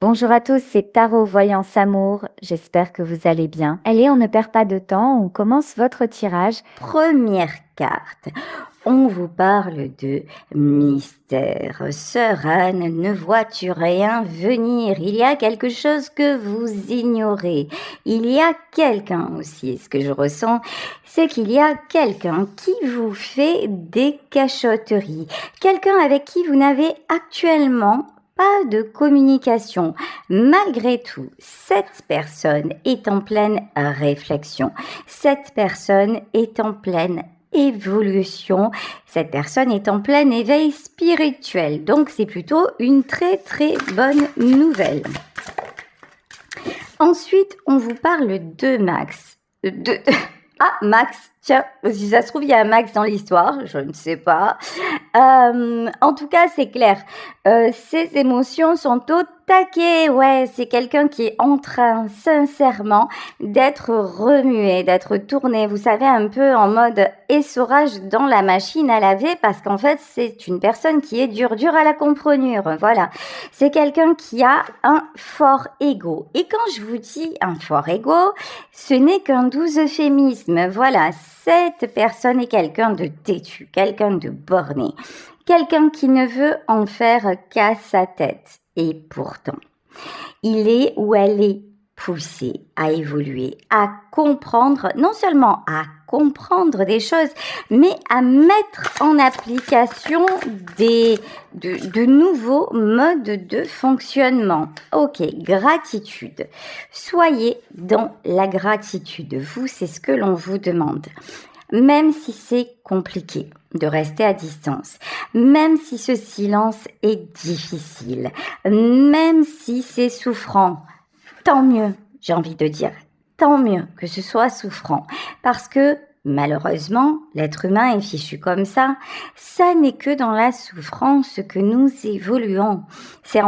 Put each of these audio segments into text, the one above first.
Bonjour à tous, c'est Tarot Voyance Amour. J'espère que vous allez bien. Allez, on ne perd pas de temps, on commence votre tirage. Première carte. On vous parle de mystère. Sœur Anne, ne vois-tu rien venir? Il y a quelque chose que vous ignorez. Il y a quelqu'un aussi. Ce que je ressens, c'est qu'il y a quelqu'un qui vous fait des cachotteries. Quelqu'un avec qui vous n'avez actuellement pas de communication. Malgré tout, cette personne est en pleine réflexion. Cette personne est en pleine évolution. Cette personne est en plein éveil spirituel. Donc, c'est plutôt une très très bonne nouvelle. Ensuite, on vous parle de Max. Ah, Max, tiens, si ça se trouve, il y a un Max dans l'histoire, je ne sais pas. En tout cas, c'est clair. Ses émotions sont au taquet. Ouais, c'est quelqu'un qui est en train, sincèrement, d'être remué, d'être tourné. Vous savez, un peu en mode essorage dans la machine à laver, parce qu'en fait, c'est une personne qui est dure à la comprenure. Voilà. C'est quelqu'un qui a un fort ego. Et quand je vous dis un fort ego, ce n'est qu'un doux euphémisme. Voilà. Cette personne est quelqu'un de têtu, quelqu'un de borné, quelqu'un qui ne veut en faire qu'à sa tête. Et pourtant, il est ou elle est poussée à évoluer, à comprendre, non seulement à comprendre des choses, mais à mettre en application de nouveaux modes de fonctionnement. Ok, gratitude. Soyez dans la gratitude. Vous, c'est ce que l'on vous demande. Même si c'est compliqué de rester à distance, même si ce silence est difficile, même si c'est souffrant, tant mieux, j'ai envie de dire, tant mieux que ce soit souffrant, parce que malheureusement, l'être humain est fichu comme ça. Ça n'est que dans la souffrance que nous évoluons. C'est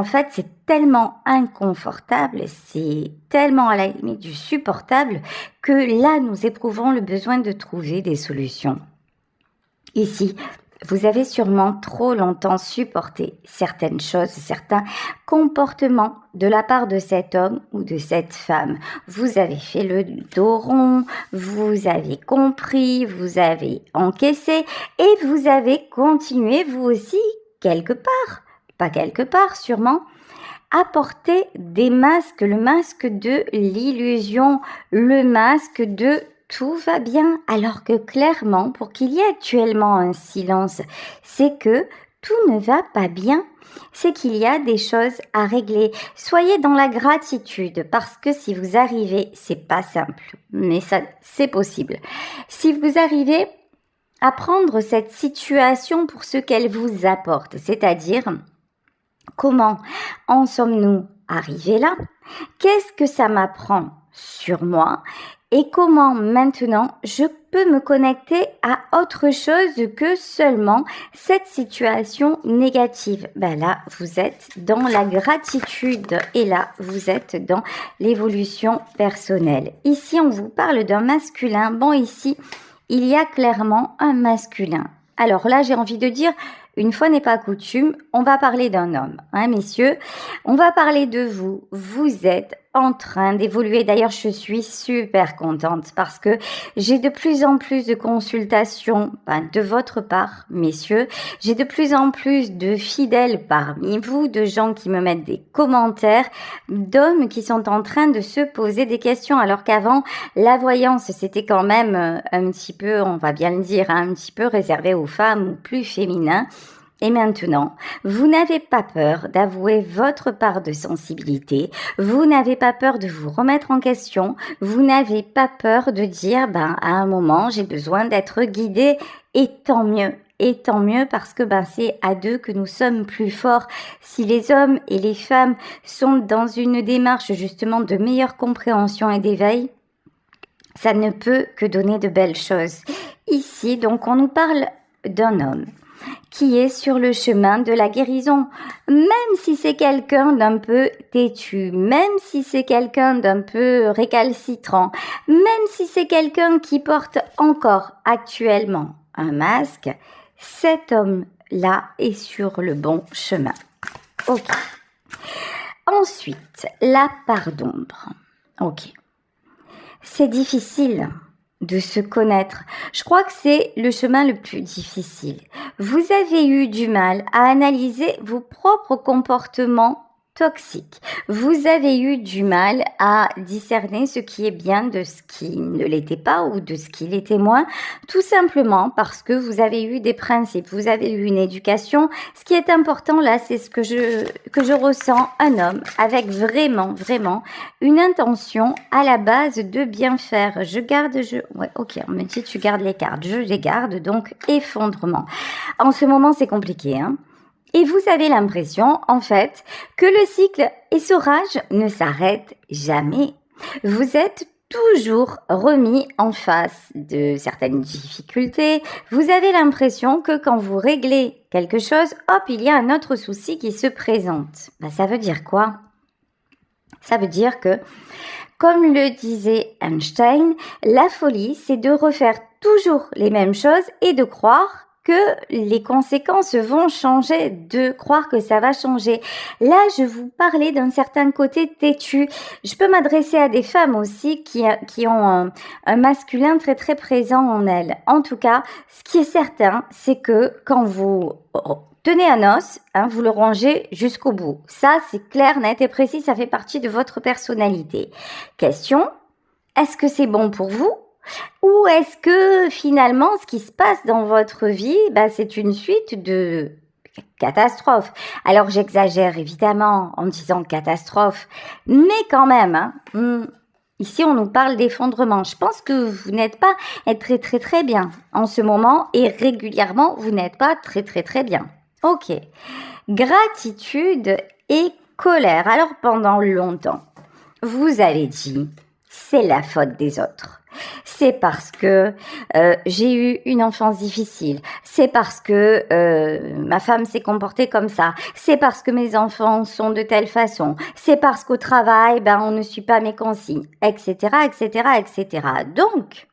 tellement inconfortable, c'est tellement à la limite du supportable que là, nous éprouvons le besoin de trouver des solutions. Ici, vous avez sûrement trop longtemps supporté certaines choses, certains comportements de la part de cet homme ou de cette femme. Vous avez fait le dos rond, vous avez compris, vous avez encaissé et vous avez continué vous aussi quelque part, pas quelque part sûrement, à porter des masques, le masque de l'illusion, le masque de tout va bien, alors que clairement, pour qu'il y ait actuellement un silence, c'est que tout ne va pas bien. C'est qu'il y a des choses à régler. Soyez dans la gratitude, parce que si vous arrivez, c'est pas simple, mais ça, c'est possible. Si vous arrivez à prendre cette situation pour ce qu'elle vous apporte, c'est-à-dire comment en sommes-nous arrivés là? Qu'est-ce que ça m'apprend sur moi? Et comment maintenant je peux me connecter à autre chose que seulement cette situation négative? Ben là, vous êtes dans la gratitude et là, vous êtes dans l'évolution personnelle. Ici, on vous parle d'un masculin. Bon, ici, il y a clairement un masculin. Alors là, j'ai envie de dire, une fois n'est pas coutume, on va parler d'un homme, hein, messieurs. On va parler de vous. Vous êtes en train d'évoluer. D'ailleurs, je suis super contente parce que j'ai de plus en plus de consultations de votre part, messieurs. J'ai de plus en plus de fidèles parmi vous, de gens qui me mettent des commentaires, d'hommes qui sont en train de se poser des questions. Alors qu'avant, la voyance, c'était quand même un petit peu, on va bien le dire, hein, un petit peu réservé aux femmes ou plus féminin. Et maintenant, vous n'avez pas peur d'avouer votre part de sensibilité, vous n'avez pas peur de vous remettre en question, vous n'avez pas peur de dire, à un moment, j'ai besoin d'être guidé, et tant mieux. Et tant mieux parce que c'est à deux que nous sommes plus forts. Si les hommes et les femmes sont dans une démarche justement de meilleure compréhension et d'éveil, ça ne peut que donner de belles choses. Ici, donc, on nous parle d'un homme qui est sur le chemin de la guérison, même si c'est quelqu'un d'un peu têtu, même si c'est quelqu'un d'un peu récalcitrant, même si c'est quelqu'un qui porte encore actuellement un masque, cet homme-là est sur le bon chemin. Ok. Ensuite, la part d'ombre. Ok. C'est difficile de se connaître. Je crois que c'est le chemin le plus difficile. Vous avez eu du mal à analyser vos propres comportements toxiques. Vous avez eu du mal à discerner ce qui est bien de ce qui ne l'était pas ou de ce qui l'était moins, tout simplement parce que vous avez eu des principes, vous avez eu une éducation. Ce qui est important là, c'est ce que je ressens, un homme avec vraiment une intention à la base de bien faire. Ouais, ok, on me dit tu gardes les cartes, je les garde, donc effondrement. En ce moment, c'est compliqué, hein. Et vous avez l'impression, en fait, que le cycle essorage ne s'arrête jamais. Vous êtes toujours remis en face de certaines difficultés. Vous avez l'impression que quand vous réglez quelque chose, hop, il y a un autre souci qui se présente. Ça veut dire quoi? Ça veut dire que, comme le disait Einstein, la folie, c'est de refaire toujours les mêmes choses et de croire que les conséquences vont changer, de croire que ça va changer. Là, je vous parlais d'un certain côté têtu. Je peux m'adresser à des femmes aussi qui ont un masculin très présent en elles. En tout cas, ce qui est certain, c'est que quand vous tenez un os, vous le rangez jusqu'au bout. Ça, c'est clair, net et précis, ça fait partie de votre personnalité. Question, est-ce que c'est bon pour vous? Ou est-ce que finalement, ce qui se passe dans votre vie, c'est une suite de catastrophes? Alors, j'exagère évidemment en disant catastrophe, mais quand même, ici, on nous parle d'effondrement. Je pense que vous n'êtes pas très bien en ce moment et régulièrement, vous n'êtes pas très bien. Ok. Gratitude et colère. Alors, pendant longtemps, vous avez dit, c'est la faute des autres. C'est parce que j'ai eu une enfance difficile. C'est parce que ma femme s'est comportée comme ça. C'est parce que mes enfants sont de telle façon. C'est parce qu'au travail, on ne suit pas mes consignes, etc., etc. Donc,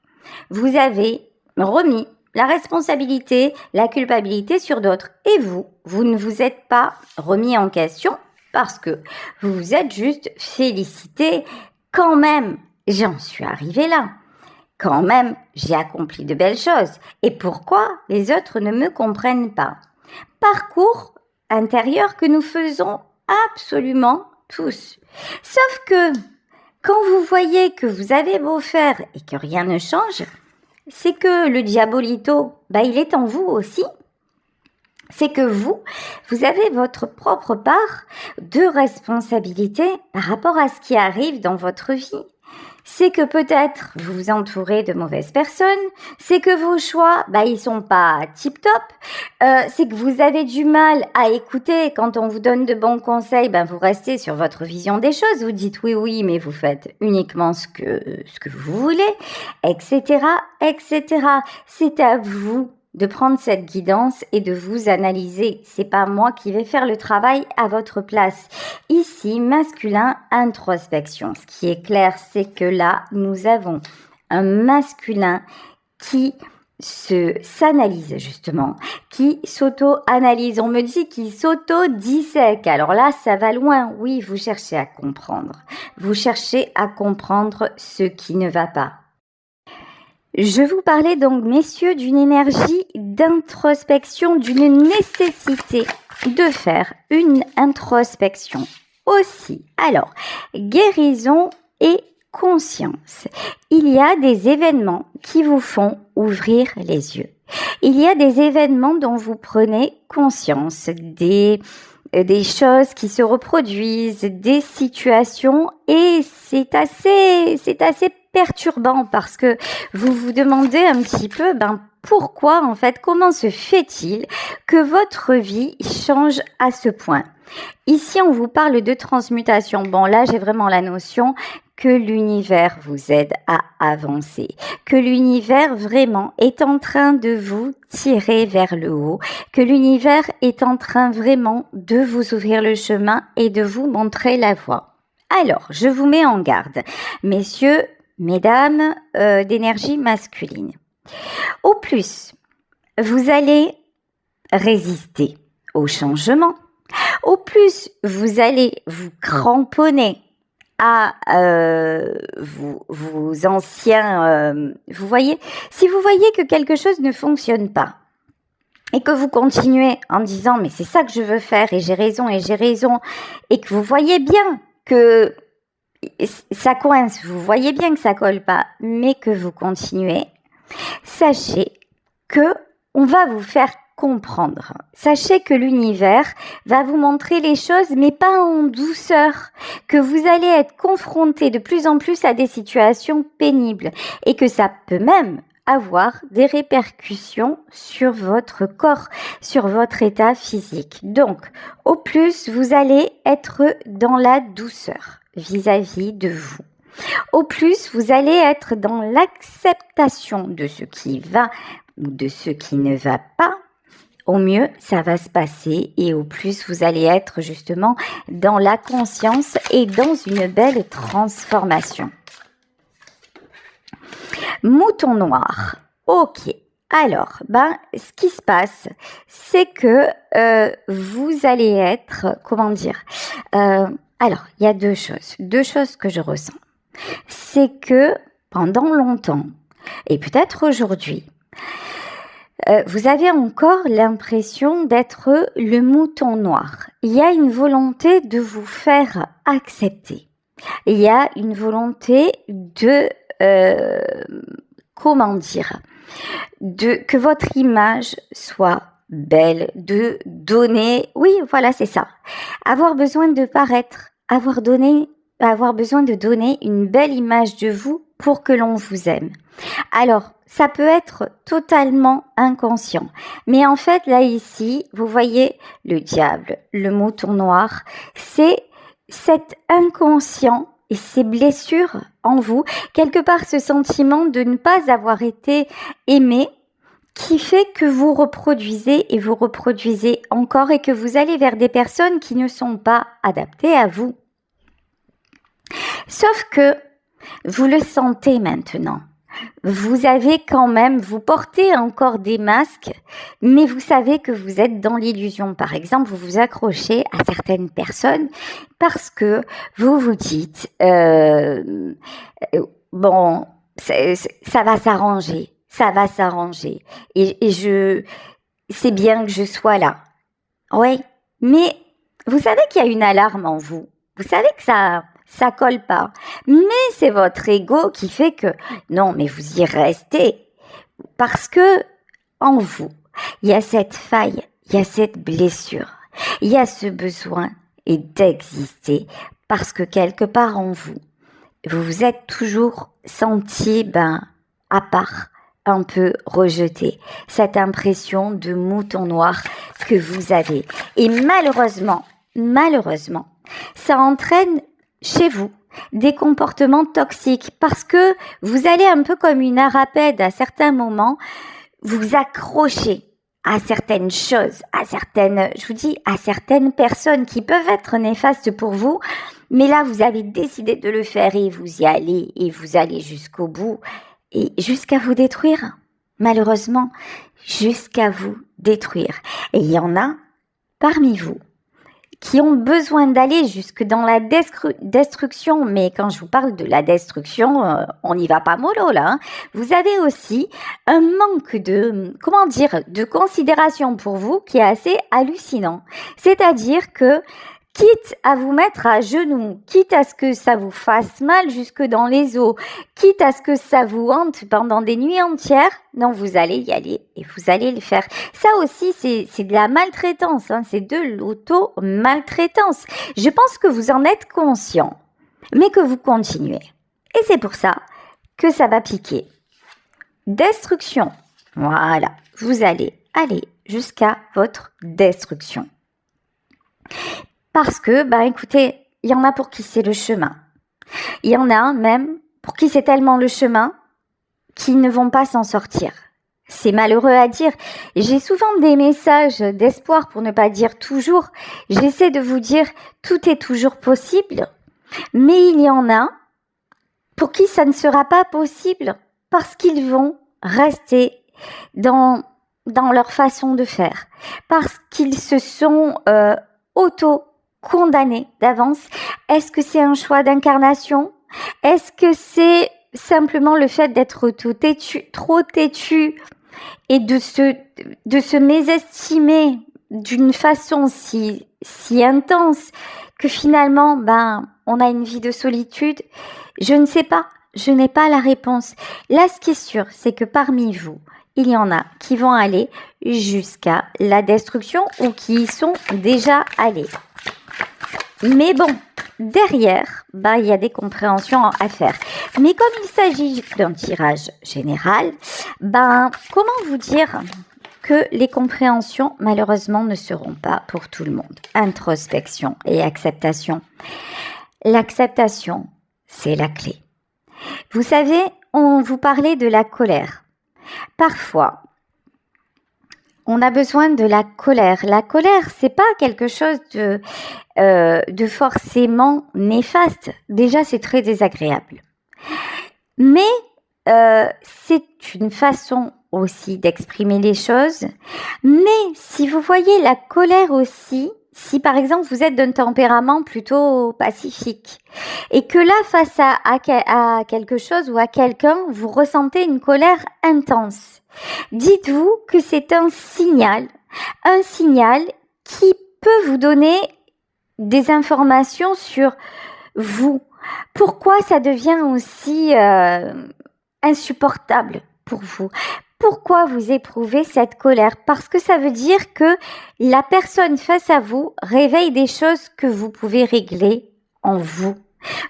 vous avez remis la responsabilité, la culpabilité sur d'autres. Et vous ne vous êtes pas remis en question parce que vous vous êtes juste félicité. Quand même, j'en suis arrivée là. Quand même, j'ai accompli de belles choses. Et pourquoi les autres ne me comprennent pas? Parcours intérieur que nous faisons absolument tous. Sauf que quand vous voyez que vous avez beau faire et que rien ne change, c'est que le diabolito, il est en vous aussi. C'est que vous avez votre propre part de responsabilité par rapport à ce qui arrive dans votre vie. C'est que peut-être vous vous entourez de mauvaises personnes, c'est que vos choix, ils sont pas tip-top, c'est que vous avez du mal à écouter quand on vous donne de bons conseils, vous restez sur votre vision des choses, vous dites oui, mais vous faites uniquement ce que vous voulez, etc. C'est à vous de prendre cette guidance et de vous analyser. C'est pas moi qui vais faire le travail à votre place. Ici, masculin, introspection. Ce qui est clair, c'est que là, nous avons un masculin qui s'analyse justement, qui s'auto-analyse. On me dit qu'il s'auto-dissèque. Alors là, ça va loin. Oui, vous cherchez à comprendre. Vous cherchez à comprendre ce qui ne va pas. Je vous parlais donc, messieurs, d'une énergie d'introspection, d'une nécessité de faire une introspection aussi. Alors, guérison et conscience. Il y a des événements qui vous font ouvrir les yeux. Il y a des événements dont vous prenez conscience, des choses qui se reproduisent, des situations, et c'est assez perturbant parce que vous vous demandez un petit peu pourquoi en fait, comment se fait-il que votre vie change à ce point? Ici, on vous parle de transmutation. Bon, là, j'ai vraiment la notion que l'univers vous aide à avancer, que l'univers vraiment est en train de vous tirer vers le haut, que l'univers est en train vraiment de vous ouvrir le chemin et de vous montrer la voie. Alors, je vous mets en garde, messieurs, mesdames, d'énergie masculine. Au plus, vous allez résister au changement. Au plus vous allez vous cramponner à vos anciens... vous voyez, si vous voyez que quelque chose ne fonctionne pas, et que vous continuez en disant mais c'est ça que je veux faire et j'ai raison, et que vous voyez bien que ça coince, vous voyez bien que ça colle pas, mais que vous continuez, sachez que on va vous faire comprendre. Sachez que l'univers va vous montrer les choses, mais pas en douceur, que vous allez être confronté de plus en plus à des situations pénibles et que ça peut même avoir des répercussions sur votre corps, sur votre état physique. Donc, au plus, vous allez être dans la douceur vis-à-vis de vous. Au plus, vous allez être dans l'acceptation de ce qui va ou de ce qui ne va pas. Au mieux, ça va se passer et au plus, vous allez être justement dans la conscience et dans une belle transformation. Mouton noir. Ok. Alors, ce qui se passe, c'est que vous allez être, comment dire, alors, il y a deux choses que je ressens. C'est que pendant longtemps, et peut-être aujourd'hui, vous avez encore l'impression d'être le mouton noir. Il y a une volonté de vous faire accepter. Il y a une volonté de, comment dire, que votre image soit belle, de donner, oui, voilà, c'est ça. Avoir besoin de paraître, avoir besoin de donner une belle image de vous pour que l'on vous aime. Alors, ça peut être totalement inconscient. Mais en fait, là, ici, vous voyez le diable, le mouton noir, c'est cet inconscient et ces blessures en vous, quelque part ce sentiment de ne pas avoir été aimé, qui fait que vous reproduisez et vous reproduisez encore et que vous allez vers des personnes qui ne sont pas adaptées à vous. Sauf que vous le sentez maintenant. Vous portez encore des masques, mais vous savez que vous êtes dans l'illusion. Par exemple, vous vous accrochez à certaines personnes parce que vous vous dites, bon, ça va s'arranger, et c'est bien que je sois là. Oui, mais vous savez qu'il y a une alarme en vous. Vous savez que ça colle pas. Mais c'est votre ego qui fait que non, mais vous y restez. Parce que en vous, il y a cette faille, il y a cette blessure, il y a ce besoin d'exister parce que quelque part en vous, vous vous êtes toujours senti à part, un peu rejeté. Cette impression de mouton noir que vous avez. Et malheureusement, ça entraîne chez vous des comportements toxiques parce que vous allez un peu comme une arapède à certains moments vous accrocher à certaines choses, à certaines personnes qui peuvent être néfastes pour vous, mais là vous avez décidé de le faire et vous y allez et vous allez jusqu'au bout et jusqu'à vous détruire, malheureusement, jusqu'à vous détruire. Et il y en a parmi vous qui ont besoin d'aller jusque dans la destruction. Mais quand je vous parle de la destruction, on n'y va pas mollo là. Vous avez aussi un manque de considération pour vous qui est assez hallucinant. C'est-à-dire que quitte à vous mettre à genoux, quitte à ce que ça vous fasse mal jusque dans les os, quitte à ce que ça vous hante pendant des nuits entières, non, vous allez y aller et vous allez le faire. Ça aussi, c'est de la maltraitance, c'est de l'auto-maltraitance. Je pense que vous en êtes conscient, mais que vous continuez. Et c'est pour ça que ça va piquer. Destruction. Voilà, vous allez aller jusqu'à votre destruction. Parce que, écoutez, il y en a pour qui c'est le chemin. Il y en a même pour qui c'est tellement le chemin qu'ils ne vont pas s'en sortir. C'est malheureux à dire. J'ai souvent des messages d'espoir, pour ne pas dire toujours. J'essaie de vous dire, tout est toujours possible. Mais il y en a pour qui ça ne sera pas possible parce qu'ils vont rester dans leur façon de faire. Parce qu'ils se sont auto-condamner d'avance? Est-ce que c'est un choix d'incarnation? Est-ce que c'est simplement le fait d'être trop têtu et de se mésestimer d'une façon si intense que finalement, on a une vie de solitude? Je ne sais pas, je n'ai pas la réponse. Là, ce qui est sûr, c'est que parmi vous, il y en a qui vont aller jusqu'à la destruction ou qui y sont déjà allés. Mais bon, derrière, il y a des compréhensions à faire. Mais comme il s'agit d'un tirage général, comment vous dire que les compréhensions, malheureusement, ne seront pas pour tout le monde. Introspection et acceptation. L'acceptation, c'est la clé. Vous savez, on vous parlait de la colère. Parfois, on a besoin de la colère. La colère, c'est pas quelque chose de forcément néfaste. Déjà, c'est très désagréable. Mais c'est une façon aussi d'exprimer les choses. Mais si vous voyez la colère aussi, si par exemple vous êtes d'un tempérament plutôt pacifique et que là, face à quelque chose ou à quelqu'un, vous ressentez une colère intense, dites-vous que c'est un signal qui peut vous donner des informations sur vous. Pourquoi ça devient aussi insupportable pour vous? Pourquoi vous éprouvez cette colère? Parce que ça veut dire que la personne face à vous réveille des choses que vous pouvez régler en vous.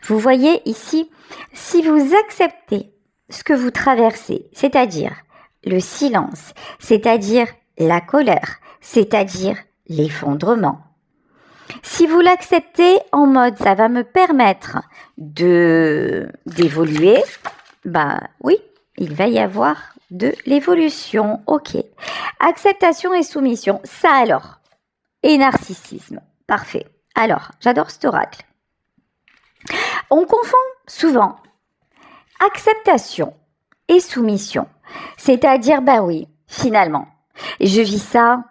Vous voyez ici, si vous acceptez ce que vous traversez, c'est-à-dire le silence, c'est-à-dire la colère, c'est-à-dire l'effondrement, si vous l'acceptez en mode ça va me permettre d'évoluer, oui, il va y avoir de l'évolution. Ok. Acceptation et soumission. Ça alors. Et narcissisme. Parfait. Alors, j'adore cet oracle. On confond souvent acceptation et soumission. C'est-à-dire, oui, finalement, je vis ça,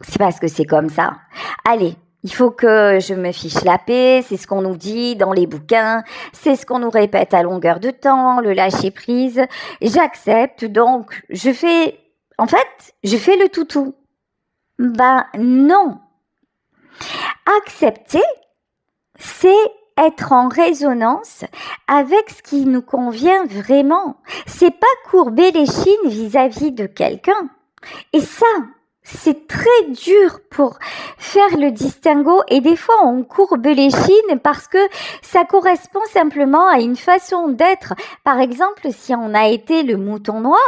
c'est parce que c'est comme ça. Allez, il faut que je me fiche la paix, c'est ce qu'on nous dit dans les bouquins, c'est ce qu'on nous répète à longueur de temps, le lâcher prise. J'accepte, donc je fais le toutou. Non. Accepter, c'est être en résonance avec ce qui nous convient vraiment. C'est pas courber les chines vis-à-vis de quelqu'un. Et ça, c'est très dur pour faire le distinguo et des fois on courbe les chines parce que ça correspond simplement à une façon d'être. Par exemple, si on a été le mouton noir,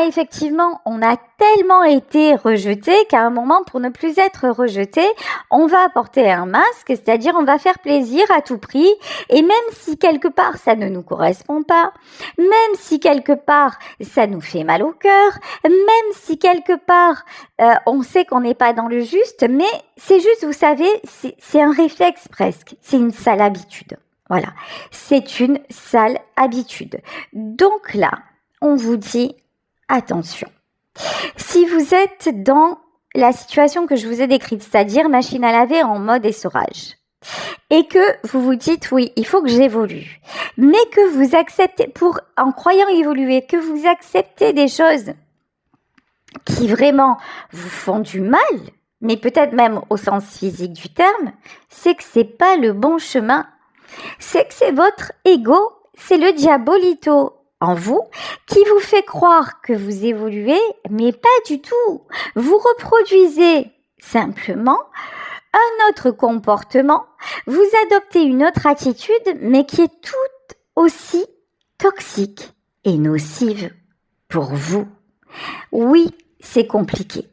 effectivement, on a tellement été rejeté qu'à un moment, pour ne plus être rejeté, on va porter un masque, c'est-à-dire on va faire plaisir à tout prix et même si quelque part ça ne nous correspond pas, même si quelque part ça nous fait mal au cœur, même si quelque part on sait qu'on n'est pas dans le juste, mais c'est juste, vous savez, c'est un réflexe presque, c'est une sale habitude. Voilà, c'est une sale habitude. Donc là, on vous dit attention. Si vous êtes dans la situation que je vous ai décrite, c'est-à-dire machine à laver en mode essorage, et que vous vous dites oui, il faut que j'évolue, mais que vous acceptez, en croyant évoluer, que vous acceptez des choses qui vraiment vous font du mal, mais peut-être même au sens physique du terme, c'est que c'est pas le bon chemin. C'est que c'est votre ego, c'est le diabolito en vous qui vous fait croire que vous évoluez, mais pas du tout. Vous reproduisez simplement un autre comportement, vous adoptez une autre attitude, mais qui est tout aussi toxique et nocive pour vous. Oui, c'est compliqué.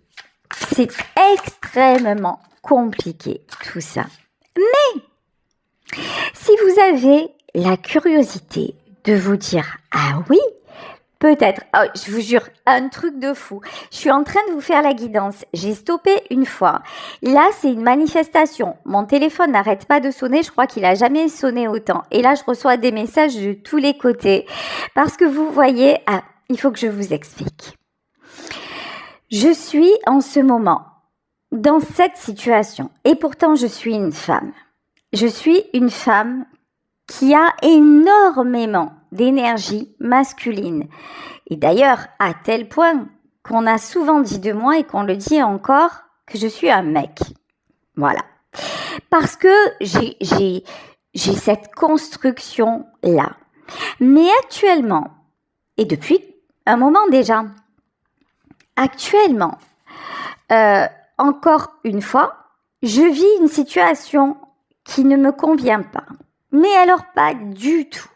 C'est extrêmement compliqué tout ça. Mais si vous avez la curiosité de vous dire « Ah oui, peut-être, je vous jure, un truc de fou. Je suis en train de vous faire la guidance. J'ai stoppé une fois. Là, c'est une manifestation. Mon téléphone n'arrête pas de sonner. Je crois qu'il a jamais sonné autant. Et là, je reçois des messages de tous les côtés. Parce que vous voyez, il faut que je vous explique. Je suis en ce moment dans cette situation, et pourtant je suis une femme. Je suis une femme qui a énormément d'énergie masculine. Et d'ailleurs, à tel point qu'on a souvent dit de moi et qu'on le dit encore, que je suis un mec. Voilà. Parce que j'ai cette construction-là. Mais actuellement, et depuis un moment déjà, actuellement, encore une fois, je vis une situation qui ne me convient pas. Mais alors pas du tout.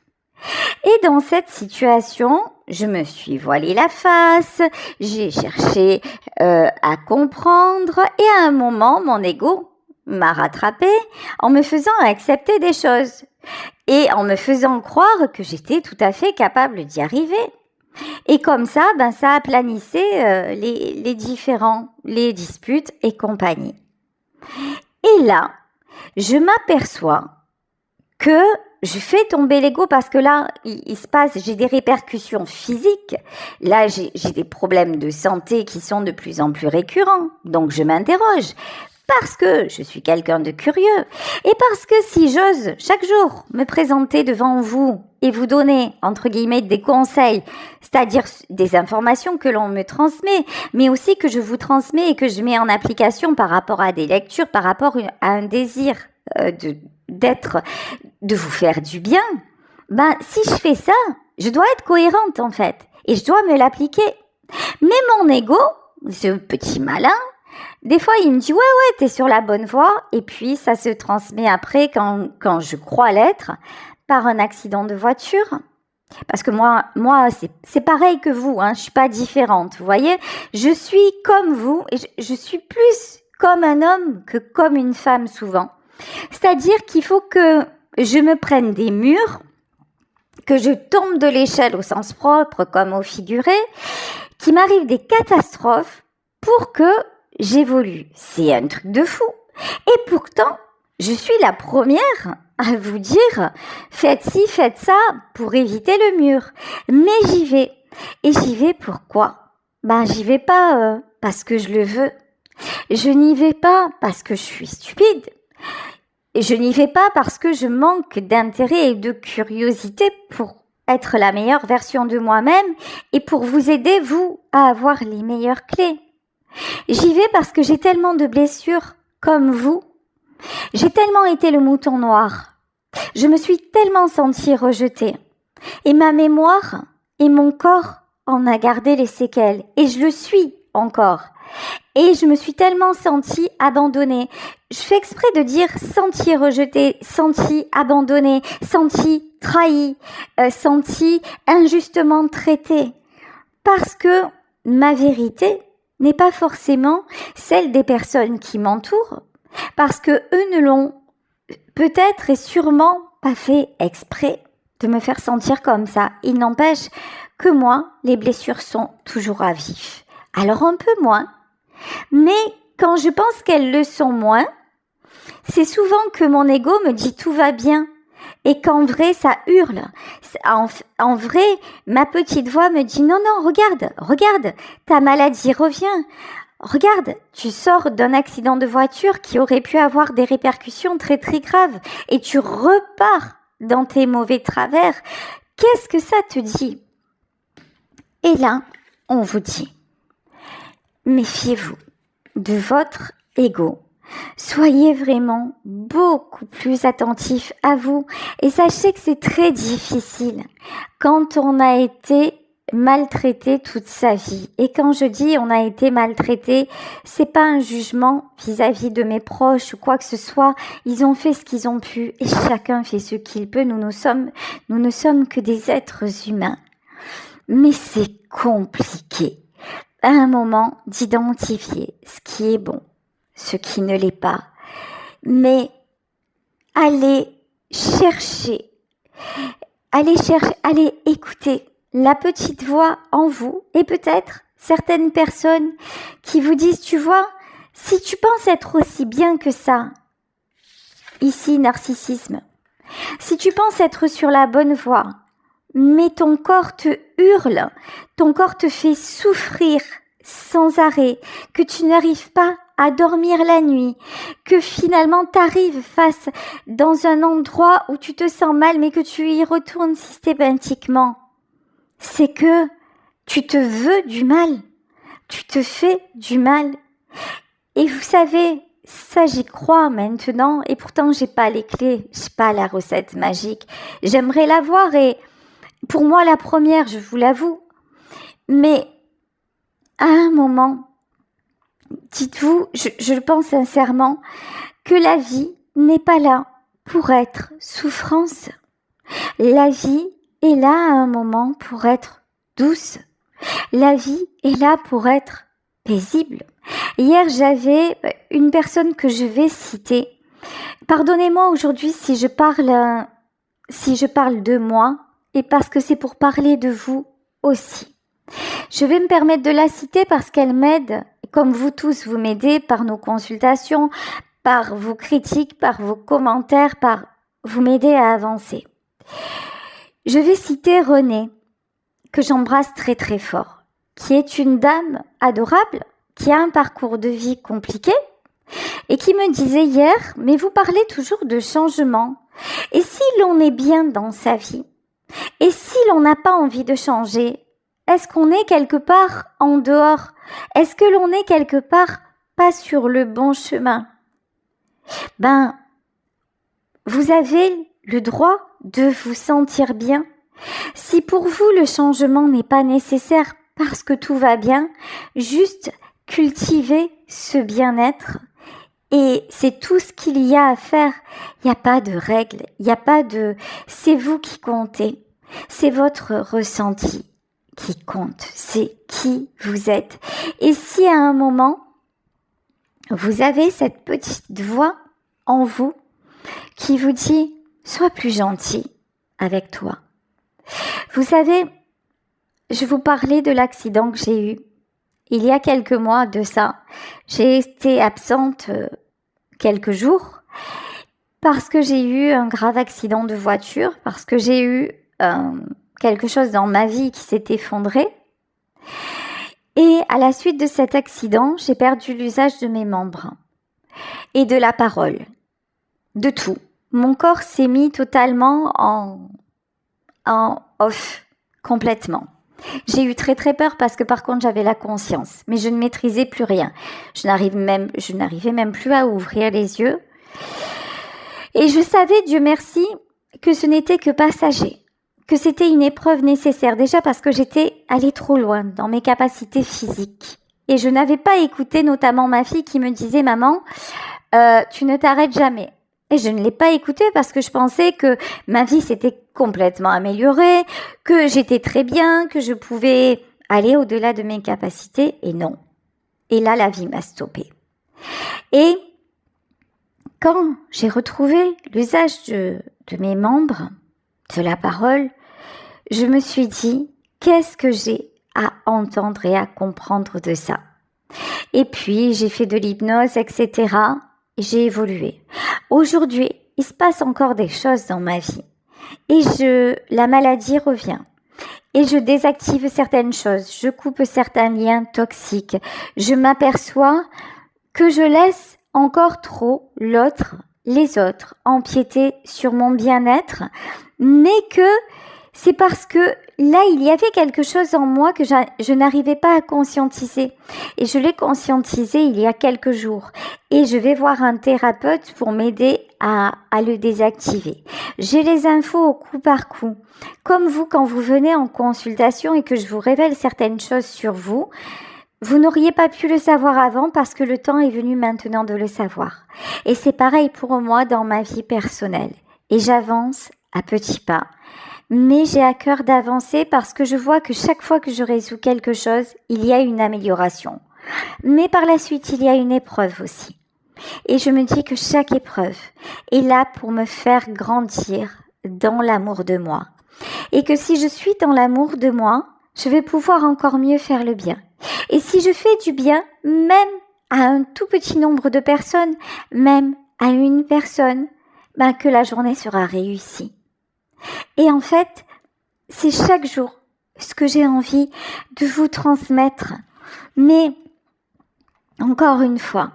Et dans cette situation, je me suis voilée la face, j'ai cherché à comprendre et à un moment, mon ego m'a rattrapée en me faisant accepter des choses et en me faisant croire que j'étais tout à fait capable d'y arriver. Et comme ça, ça aplanissait les disputes et compagnie. Et là, je m'aperçois que je fais tomber l'ego parce que là, il se passe, j'ai des répercussions physiques. Là, j'ai des problèmes de santé qui sont de plus en plus récurrents. Donc, je m'interroge parce que je suis quelqu'un de curieux et parce que si j'ose chaque jour me présenter devant vous et vous donner, entre guillemets, des conseils, c'est-à-dire des informations que l'on me transmet, mais aussi que je vous transmets et que je mets en application par rapport à des lectures, par rapport à un désir de vous faire du bien, si je fais ça, je dois être cohérente en fait, et je dois me l'appliquer. Mais mon ego, ce petit malin, des fois il me dit ouais, t'es sur la bonne voie, et puis ça se transmet après quand je crois l'être, par un accident de voiture. Parce que moi c'est pareil que vous, je suis pas différente, vous voyez, je suis comme vous, et je suis plus comme un homme que comme une femme souvent. C'est-à-dire qu'il faut que je me prenne des murs, que je tombe de l'échelle au sens propre comme au figuré, qu'il m'arrive des catastrophes pour que j'évolue. C'est un truc de fou. Et pourtant, je suis la première à vous dire faites ci, faites ça pour éviter le mur. Mais j'y vais. Et j'y vais pourquoi ? J'y vais pas parce que je le veux. Je n'y vais pas parce que je suis stupide. Et je n'y vais pas parce que je manque d'intérêt et de curiosité pour être la meilleure version de moi-même et pour vous aider, vous, à avoir les meilleures clés. J'y vais parce que j'ai tellement de blessures comme vous. J'ai tellement été le mouton noir. Je me suis tellement sentie rejetée. Et ma mémoire et mon corps en a gardé les séquelles. Et je le suis encore. Et je me suis tellement sentie abandonnée. Je fais exprès de dire sentie rejetée, sentie abandonnée, sentie trahie, sentie injustement traitée. Parce que ma vérité n'est pas forcément celle des personnes qui m'entourent. Parce que eux ne l'ont peut-être et sûrement pas fait exprès de me faire sentir comme ça. Il n'empêche que moi, les blessures sont toujours à vif. Alors un peu moins. Mais quand je pense qu'elles le sont moins, c'est souvent que mon ego me dit tout va bien et qu'en vrai ça hurle. En vrai, ma petite voix me dit non, regarde, ta maladie revient. Regarde, tu sors d'un accident de voiture qui aurait pu avoir des répercussions très très graves et tu repars dans tes mauvais travers. Qu'est-ce que ça te dit ? Et là, on vous dit, méfiez-vous de votre ego. Soyez vraiment beaucoup plus attentif à vous et sachez que c'est très difficile quand on a été maltraité toute sa vie. Et quand je dis on a été maltraité, c'est pas un jugement vis-à-vis de mes proches ou quoi que ce soit. Ils ont fait ce qu'ils ont pu et chacun fait ce qu'il peut. Nous ne sommes que des êtres humains. Mais c'est compliqué à un moment d'identifier ce qui est bon, ce qui ne l'est pas. Mais allez écouter la petite voix en vous et peut-être certaines personnes qui vous disent, tu vois, si tu penses être aussi bien que ça, ici narcissisme, si tu penses être sur la bonne voie, mais ton corps te hurle, ton corps te fait souffrir sans arrêt, que tu n'arrives pas à dormir la nuit, que finalement t'arrives face dans un endroit où tu te sens mal mais que tu y retournes systématiquement, c'est que tu te veux du mal, tu te fais du mal. Et vous savez, ça j'y crois maintenant et pourtant j'ai pas les clés, j'ai pas la recette magique. J'aimerais l'avoir et pour moi la première, je vous l'avoue. Mais à un moment, dites-vous, je le pense sincèrement, que la vie n'est pas là pour être souffrance. La vie est là à un moment pour être douce. La vie est là pour être paisible. Hier, j'avais une personne que je vais citer. Pardonnez-moi aujourd'hui si je parle de moi et parce que c'est pour parler de vous aussi. Je vais me permettre de la citer parce qu'elle m'aide, comme vous tous, vous m'aidez par nos consultations, par vos critiques, par vos commentaires, vous m'aidez à avancer. Je vais citer Renée, que j'embrasse très très fort, qui est une dame adorable, qui a un parcours de vie compliqué et qui me disait hier, mais vous parlez toujours de changement. Et si l'on est bien dans sa vie? Et si l'on n'a pas envie de changer? Est-ce qu'on est quelque part en dehors? Est-ce que l'on est quelque part pas sur le bon chemin? Vous avez le droit de vous sentir bien. Si pour vous le changement n'est pas nécessaire parce que tout va bien, juste cultivez ce bien-être et c'est tout ce qu'il y a à faire. Il n'y a pas de règles, c'est vous qui comptez, c'est votre ressenti qui compte, c'est qui vous êtes. Et si à un moment, vous avez cette petite voix en vous qui vous dit « Sois plus gentil avec toi ». Vous savez, je vous parlais de l'accident que j'ai eu. Il y a quelques mois de ça, j'ai été absente quelques jours parce que j'ai eu un grave accident de voiture, parce que j'ai eu quelque chose dans ma vie qui s'est effondré. Et à la suite de cet accident, j'ai perdu l'usage de mes membres et de la parole, de tout. Mon corps s'est mis totalement en off, complètement. J'ai eu très très peur parce que par contre j'avais la conscience, mais je ne maîtrisais plus rien. Je n'arrivais même plus à ouvrir les yeux. Et je savais, Dieu merci, que ce n'était que passager, que c'était une épreuve nécessaire, déjà parce que j'étais allée trop loin dans mes capacités physiques. Et je n'avais pas écouté notamment ma fille qui me disait « Maman, tu ne t'arrêtes jamais ». Et je ne l'ai pas écouté parce que je pensais que ma vie s'était complètement améliorée, que j'étais très bien, que je pouvais aller au-delà de mes capacités. Et non. Et là, la vie m'a stoppée. Et quand j'ai retrouvé l'usage de mes membres, de la parole, je me suis dit, qu'est-ce que j'ai à entendre et à comprendre de ça? Et puis, j'ai fait de l'hypnose, etc. Et j'ai évolué. Aujourd'hui, il se passe encore des choses dans ma vie. Et la maladie revient. Et je désactive certaines choses. Je coupe certains liens toxiques. Je m'aperçois que je laisse encore trop les autres empiéter sur mon bien-être, mais que c'est parce que là, il y avait quelque chose en moi que je n'arrivais pas à conscientiser. Et je l'ai conscientisé il y a quelques jours. Et je vais voir un thérapeute pour m'aider à le désactiver. J'ai les infos au coup par coup. Comme vous, quand vous venez en consultation et que je vous révèle certaines choses sur vous, vous n'auriez pas pu le savoir avant parce que le temps est venu maintenant de le savoir. Et c'est pareil pour moi dans ma vie personnelle. Et j'avance à petits pas. Mais j'ai à cœur d'avancer parce que je vois que chaque fois que je résous quelque chose, il y a une amélioration. Mais par la suite, il y a une épreuve aussi. Et je me dis que chaque épreuve est là pour me faire grandir dans l'amour de moi. Et que si je suis dans l'amour de moi, je vais pouvoir encore mieux faire le bien. Et si je fais du bien, même à un tout petit nombre de personnes, même à une personne, que la journée sera réussie. Et en fait, c'est chaque jour ce que j'ai envie de vous transmettre. Mais, encore une fois,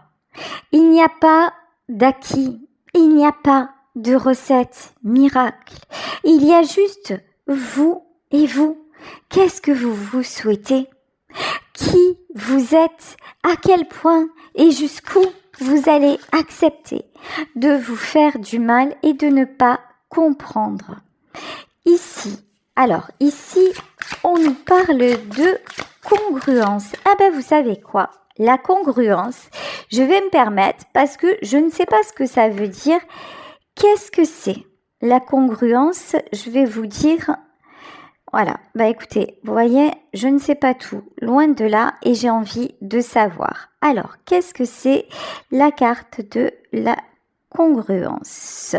Il n'y a pas d'acquis, il n'y a pas de recette miracle. Il y a juste vous et vous. Qu'est-ce que vous vous souhaitez? Qui vous êtes? À quel point et jusqu'où vous allez accepter de vous faire du mal et de ne pas comprendre? Ici, on nous parle de congruence. Ah ben, vous savez quoi? La congruence, je vais me permettre, parce que je ne sais pas ce que ça veut dire. Qu'est-ce que c'est? La congruence, je vais vous dire. Voilà, bah écoutez, vous voyez, je ne sais pas tout, loin de là, et j'ai envie de savoir. Alors, qu'est-ce que c'est la carte de la congruence?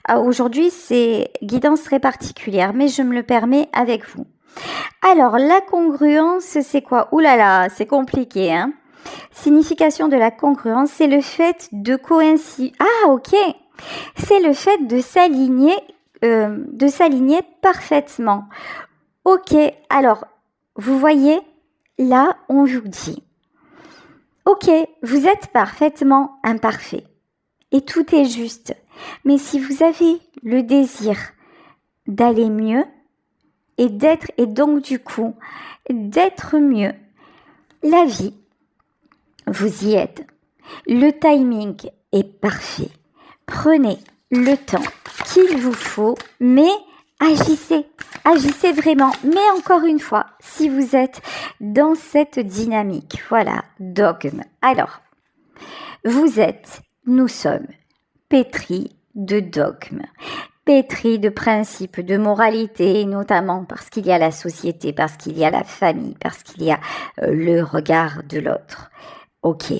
Aujourd'hui, c'est guidance très particulière, mais je me le permets avec vous. Alors, la congruence, c'est quoi? Ouh là là, c'est compliqué, hein? Signification de la congruence, c'est le fait de coïncider. Ah, ok! C'est le fait de s'aligner parfaitement. Ok, alors, vous voyez, là, on vous dit, ok, vous êtes parfaitement imparfait et tout est juste. Mais si vous avez le désir d'aller mieux et donc du coup, d'être mieux, la vie vous y aide. Le timing est parfait. Prenez le temps qu'il vous faut, mais agissez vraiment. Mais encore une fois, si vous êtes dans cette dynamique, voilà, dogme. Alors, nous sommes pétris de dogmes, pétris de principes, de moralité, notamment parce qu'il y a la société, parce qu'il y a la famille, parce qu'il y a le regard de l'autre. Ok,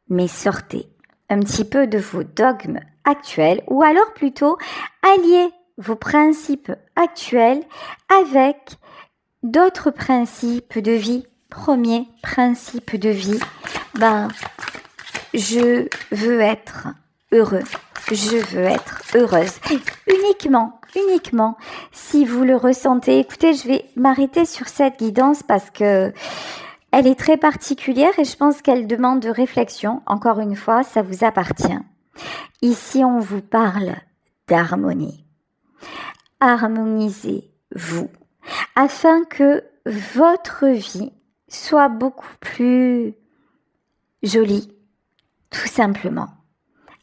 mais sortez un petit peu de vos dogmes actuels, ou alors plutôt alliez vos principes actuels avec d'autres principes de vie. Premier principe de vie, je veux être heureux, je veux être heureuse. Uniquement si vous le ressentez. Écoutez, je vais m'arrêter sur cette guidance parce que elle est très particulière et je pense qu'elle demande de réflexion. Encore une fois, ça vous appartient. Ici, on vous parle d'harmonie. Harmonisez-vous afin que votre vie soit beaucoup plus jolie, tout simplement.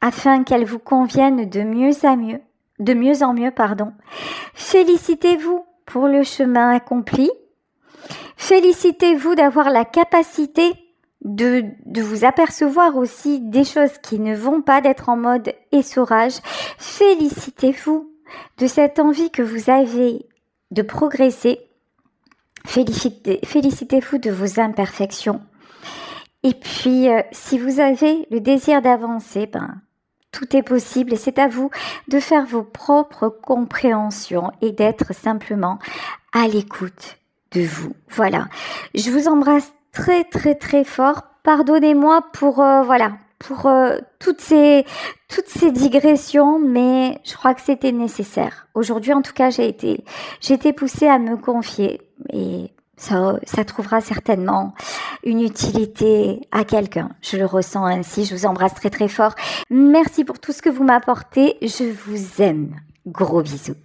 Afin qu'elle vous convienne de mieux en mieux. Félicitez-vous pour le chemin accompli. Félicitez-vous d'avoir la capacité de vous apercevoir aussi des choses qui ne vont pas, d'être en mode essorage. Félicitez-vous de cette envie que vous avez de progresser. Félicitez-vous de vos imperfections. Et puis, si vous avez le désir d'avancer, tout est possible et c'est à vous de faire vos propres compréhensions et d'être simplement à l'écoute de vous. Voilà, je vous embrasse très très très fort. Pardonnez-moi pour toutes ces digressions, mais je crois que c'était nécessaire. Aujourd'hui, en tout cas, j'ai été poussée à me confier et ça trouvera certainement une utilité à quelqu'un. Je le ressens ainsi. Je vous embrasse très très fort. Merci pour tout ce que vous m'apportez. Je vous aime. Gros bisous.